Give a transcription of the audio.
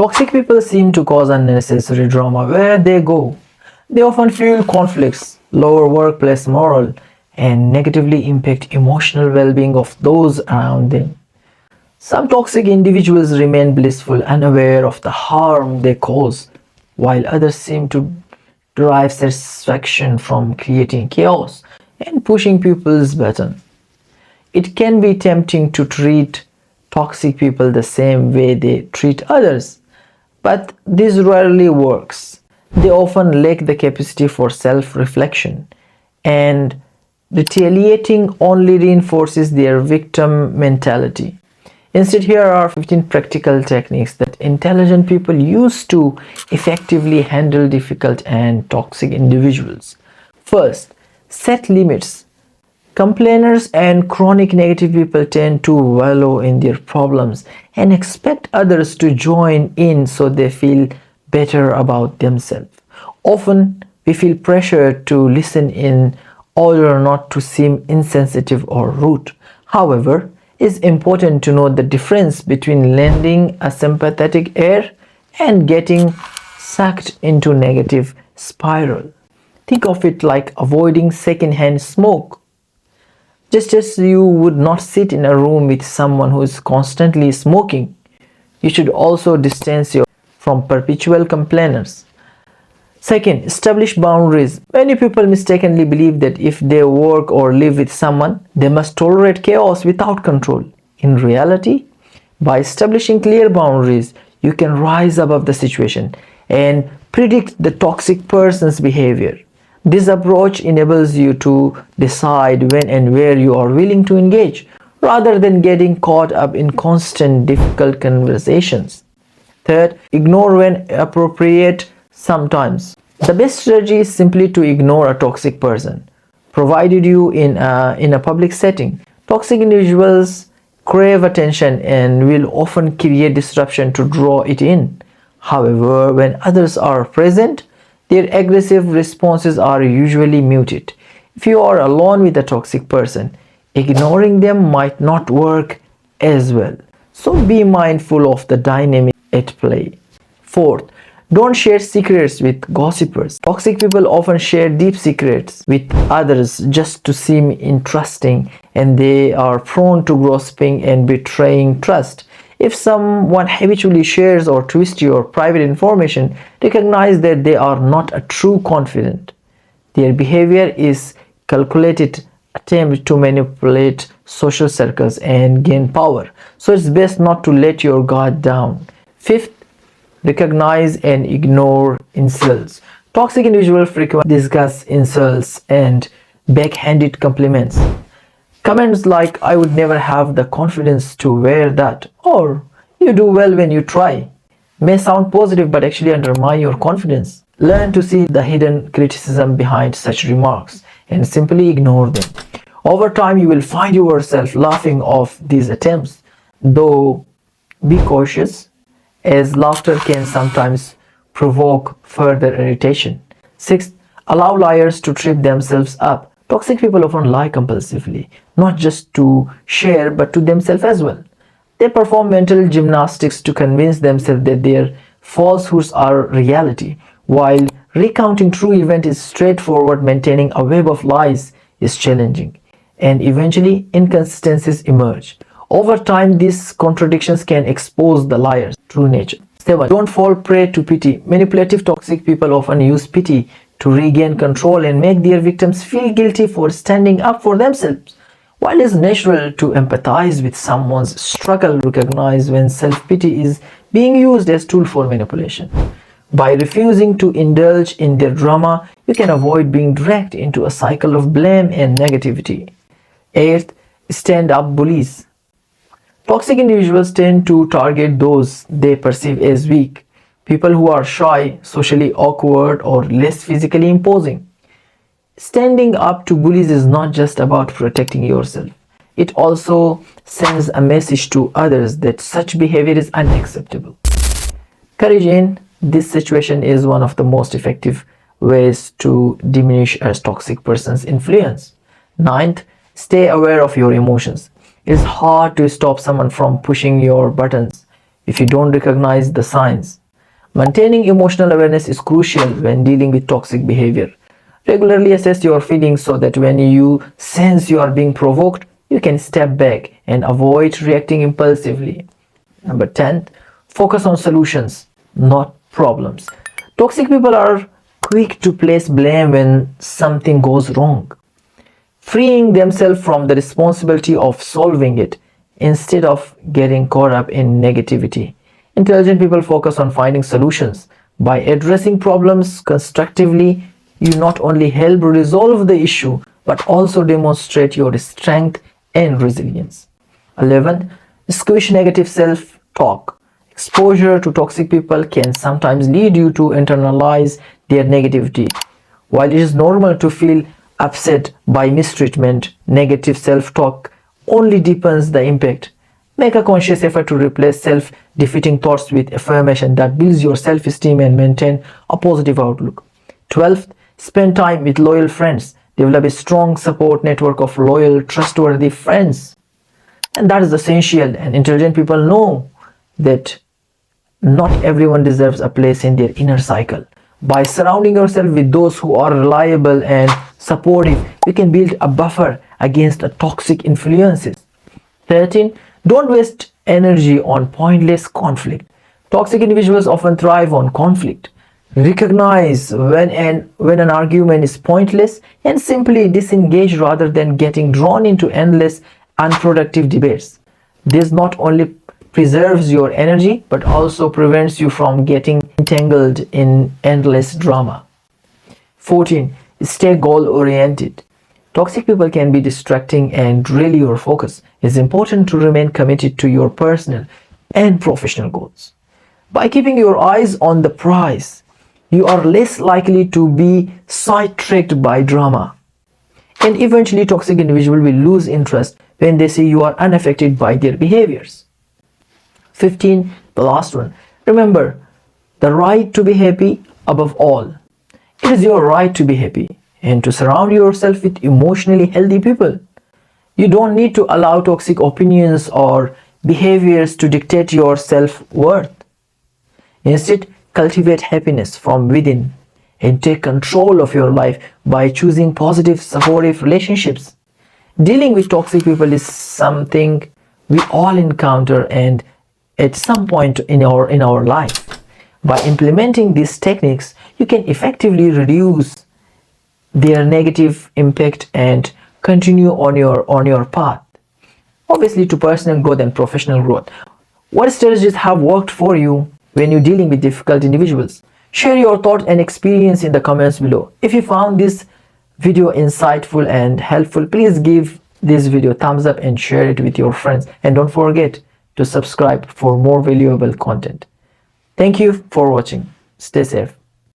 Toxic people seem to cause unnecessary drama where they go. They often fuel conflicts, lower workplace morale, and negatively impact emotional well-being of those around them. Some toxic individuals remain blissful, unaware of the harm they cause, while others seem to derive satisfaction from creating chaos and pushing people's buttons. It can be tempting to treat toxic people the same way they treat others, but this rarely works. They often lack the capacity for self reflection, and retaliating only reinforces their victim mentality. Instead, here are 15 practical techniques that intelligent people use to effectively handle difficult and toxic individuals. First, set limits. Complainers and chronic negative people tend to wallow in their problems and expect others to join in so they feel better about themselves. Often, we feel pressured to listen in order not to seem insensitive or rude. However, it's important to know the difference between lending a sympathetic ear and getting sucked into negative spiral. Think of it like avoiding secondhand smoke. Just as you would not sit in a room with someone who is constantly smoking, you should also distance yourself from perpetual complainers. Second, establish boundaries. Many people mistakenly believe that if they work or live with someone, they must tolerate chaos without control. In reality, by establishing clear boundaries, you can rise above the situation and predict the toxic person's behavior. This approach enables you to decide when and where you are willing to engage, rather than getting caught up in constant difficult conversations. Third, ignore when appropriate. Sometimes the best strategy is simply to ignore a toxic person, provided you in a public setting. Toxic individuals crave attention and will often create disruption to draw it in. However, when others are present, their aggressive responses are usually muted. If you are alone with a toxic person, ignoring them might not work as well. So be mindful of the dynamic at play. Fourth, don't share secrets with gossipers. Toxic people often share deep secrets with others just to seem interesting, and they are prone to gossiping and betraying trust. If someone habitually shares or twists your private information, recognize that they are not a true confidant. Their behavior is calculated attempt to manipulate social circles and gain power. So it's best not to let your guard down. Fifth, recognize and ignore insults. Toxic individuals frequently discuss insults and backhanded compliments. Comments like, "I would never have the confidence to wear that," or "you do well when you try," may sound positive but actually undermine your confidence. Learn to see the hidden criticism behind such remarks and simply ignore them. Over time, you will find yourself laughing off these attempts, though be cautious, as laughter can sometimes provoke further irritation. Sixth, allow liars to trip themselves up. Toxic people often lie compulsively, not just to share but to themselves as well. They perform mental gymnastics to convince themselves that their falsehoods are reality. While recounting true events is straightforward, maintaining a web of lies is challenging, and eventually inconsistencies emerge. Over time, these contradictions can expose the liar's true nature. 7. Don't fall prey to pity. Manipulative toxic people often use pity to regain control and make their victims feel guilty for standing up for themselves. While it's natural to empathize with someone's struggle, recognize when self-pity is being used as a tool for manipulation. By refusing to indulge in their drama, you can avoid being dragged into a cycle of blame and negativity. 8. Stand up bullies. Toxic individuals tend to target those they perceive as weak, people who are shy, socially awkward, or less physically imposing. Standing up to bullies is not just about protecting yourself. It also sends a message to others that such behavior is unacceptable. Courage in this situation is one of the most effective ways to diminish a toxic person's influence. Ninth, stay aware of your emotions. It's hard to stop someone from pushing your buttons. if you don't recognize the signs. Maintaining emotional awareness is crucial when dealing with toxic behavior. Regularly assess your feelings so that when you sense you are being provoked, you can step back and avoid reacting impulsively. Number 10, focus on solutions, not problems. Toxic people are quick to place blame when something goes wrong, freeing themselves from the responsibility of solving it instead of getting caught up in negativity. Intelligent people focus on finding solutions. By addressing problems constructively, you not only help resolve the issue but also demonstrate your strength and resilience. 11. Squish negative self talk. Exposure to toxic people can sometimes lead you to internalize their negativity. While it is normal to feel upset by mistreatment, negative self talk only deepens the impact. Make a conscious effort to replace self defeating thoughts with affirmation that builds your self esteem and maintain a positive outlook. 12th, spend time with loyal friends. Develop a strong support network of loyal, trustworthy friends. And that is essential. And intelligent people know that not everyone deserves a place in their inner cycle. By surrounding yourself with those who are reliable and supportive, you can build a buffer against toxic influences. 13. Don't waste energy on pointless conflict. Toxic individuals often thrive on conflict. Recognize when an argument is pointless and simply disengage rather than getting drawn into endless, unproductive debates. This not only preserves your energy but also prevents you from getting entangled in endless drama. 14. Stay goal oriented. Toxic people can be distracting and drain your focus. It's important to remain committed to your personal and professional goals. By keeping your eyes on the prize, you are less likely to be sidetracked by drama. And eventually, toxic individuals will lose interest when they see you are unaffected by their behaviors. 15. The last one. Remember, the right to be happy above all. It is your right to be happy and to surround yourself with emotionally healthy people. You don't need to allow toxic opinions or behaviors to dictate your self-worth. Instead, cultivate happiness from within and take control of your life by choosing positive, supportive relationships. Dealing with toxic people is something we all encounter and at some point in our life. By implementing these techniques, you can effectively reduce their negative impact and continue on your path, obviously to personal growth and professional growth. What strategies have worked for you when you're dealing with difficult individuals? Share your thoughts and experience in the comments below. If you found this video insightful and helpful, please give this video a thumbs up and share it with your friends, and don't forget to subscribe for more valuable content. Thank you for watching. Stay safe.